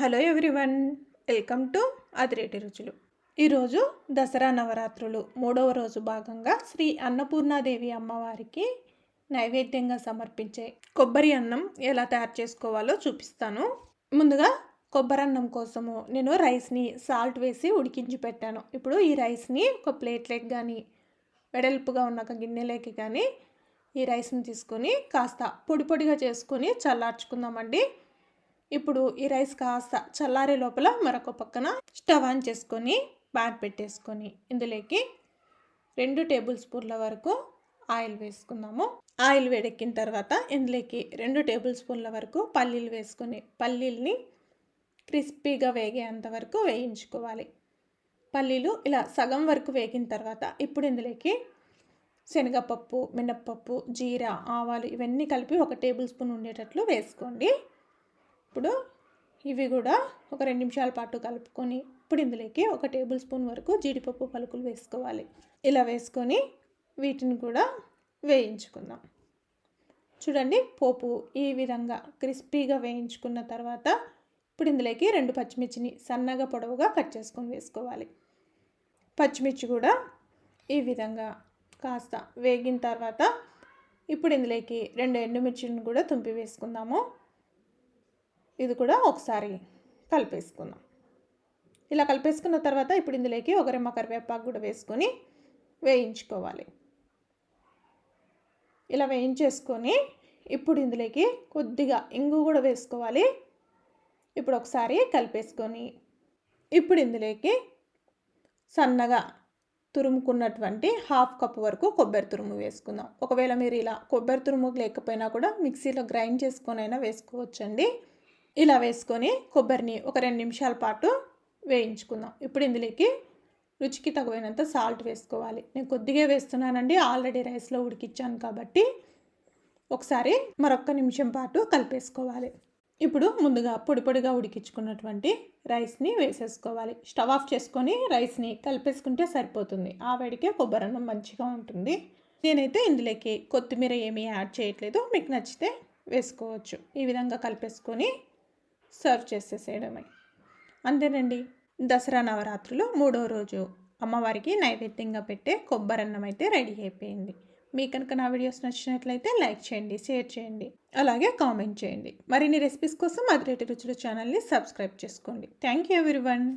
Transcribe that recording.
Hello everyone, welcome to అదిరేటి రుచులు. ఈరోజు దసరా నవరాత్రులు 3వ రోజు భాగంగా శ్రీ అన్నపూర్ణాదేవి అమ్మవారికి నైవేద్యంగా సమర్పించే కొబ్బరి అన్నం ఎలా తయారు చేసుకోవాలో చూపిస్తాను. ముందుగా కొబ్బరి అన్నం కోసము నేను రైస్ని సాల్ట్ వేసి ఉడికించి పెట్టాను. ఇప్పుడు ఈ రైస్ని ఒక ప్లేట్లోకి కానీ వెడల్పుగా ఉన్న ఒక గిన్నెలోకి కానీ ఈ రైస్ని తీసుకొని కాస్త పొడి పొడిగా చేసుకొని చల్లార్చుకుందామండి. ఇప్పుడు ఈ రైస్ కాస్త చల్లారే లోపల మరొక పక్కన స్టవ్ ఆన్ చేసుకొని ప్యాన్ పెట్టేసుకొని ఇందులోకి 2 టేబుల్ స్పూన్ల వరకు ఆయిల్ వేసుకుందాము. ఆయిల్ వేడెక్కిన తర్వాత ఇందులోకి 2 టేబుల్ స్పూన్ల వరకు పల్లీలు వేసుకొని పల్లీల్ని క్రిస్పీగా వేగేంత వరకు వేయించుకోవాలి. పల్లీలు ఇలా సగం వరకు వేగిన తర్వాత ఇప్పుడు ఇందులోకి శనగపప్పు, మినప్పప్పు, జీరా, ఆవాలు ఇవన్నీ కలిపి 1 టేబుల్ స్పూన్ ఉండేటట్లు వేసుకోండి. ఇప్పుడు ఇవి కూడా ఒక 2 నిమిషాల పాటు కలుపుకొని ఇప్పుడు ఇందులోకి 1 టేబుల్ స్పూన్ వరకు జీడిపప్పు పలుకులు వేసుకోవాలి. ఇలా వేసుకొని వీటిని కూడా వేయించుకుందాం. చూడండి, పోపు ఈ విధంగా క్రిస్పీగా వేయించుకున్న తర్వాత ఇప్పుడు ఇందులోకి 2 పచ్చిమిర్చిని సన్నగా పొడవుగా కట్ చేసుకొని వేసుకోవాలి. పచ్చిమిర్చి కూడా ఈ విధంగా కాస్త వేగిన తర్వాత ఇప్పుడు ఇందులోకి 2 ఎండుమిర్చిని కూడా తుంపి వేసుకుందాము. ఇది కూడా ఒకసారి కలిపేసుకుందాం. ఇలా కలిపేసుకున్న తర్వాత ఇప్పుడు ఇందులోకి 1 రెమ్మ కరివేపాకు కూడా వేసుకొని వేయించుకోవాలి. ఇలా వేయించేసుకొని ఇప్పుడు ఇందులోకి కొద్దిగా ఇంగు కూడా వేసుకోవాలి. ఇప్పుడు ఒకసారి కలిపేసుకొని ఇప్పుడు ఇందులోకి సన్నగా తురుముకున్నటువంటి 1/2 కప్పు వరకు కొబ్బరి తురుము వేసుకుందాం. ఒకవేళ మీరు ఇలా కొబ్బరి తురుము లేకపోయినా కూడా మిక్సీలో గ్రైండ్ చేసుకొని అయినా వేసుకోవచ్చండి. ఇలా వేసుకొని కొబ్బరిని ఒక 2 నిమిషాల పాటు వేయించుకుందాం. ఇప్పుడు ఇందులోకి రుచికి తగినంత సాల్ట్ వేసుకోవాలి. నేను కొద్దిగా వేస్తున్నానండి, ఆల్రెడీ రైస్లో ఉడికించాను కాబట్టి. ఒకసారి మరొక నిమిషం పాటు కలిపేసుకోవాలి. ఇప్పుడు ముందుగా పొడి పొడిగా ఉడికించుకున్నటువంటి రైస్ని వేసేసుకోవాలి. స్టవ్ ఆఫ్ చేసుకొని రైస్ని కలిపేసుకుంటే సరిపోతుంది. ఆ వేడికే కొబ్బరి అన్నం మంచిగా ఉంటుంది. నేనైతే ఇందులోకి కొత్తిమీర ఏమీ యాడ్ చేయట్లేదు, మీకు నచ్చితే వేసుకోవచ్చు. ఈ విధంగా కలిపేసుకొని సర్వ్ చేసేసేయడమే. అంతేనండి, దసరా నవరాత్రులు 3వ రోజు అమ్మవారికి నైవేద్యంగా పెట్టే కొబ్బరి అన్నం అయితే రెడీ అయిపోయింది. మీకు కనుక నా వీడియోస్ నచ్చినట్లయితే లైక్ చేయండి, షేర్ చేయండి, అలాగే కామెంట్ చేయండి. మరిన్ని రెసిపీస్ కోసం అదిరేటి రుచులు ఛానల్ని సబ్స్క్రైబ్ చేసుకోండి. Thank you everyone.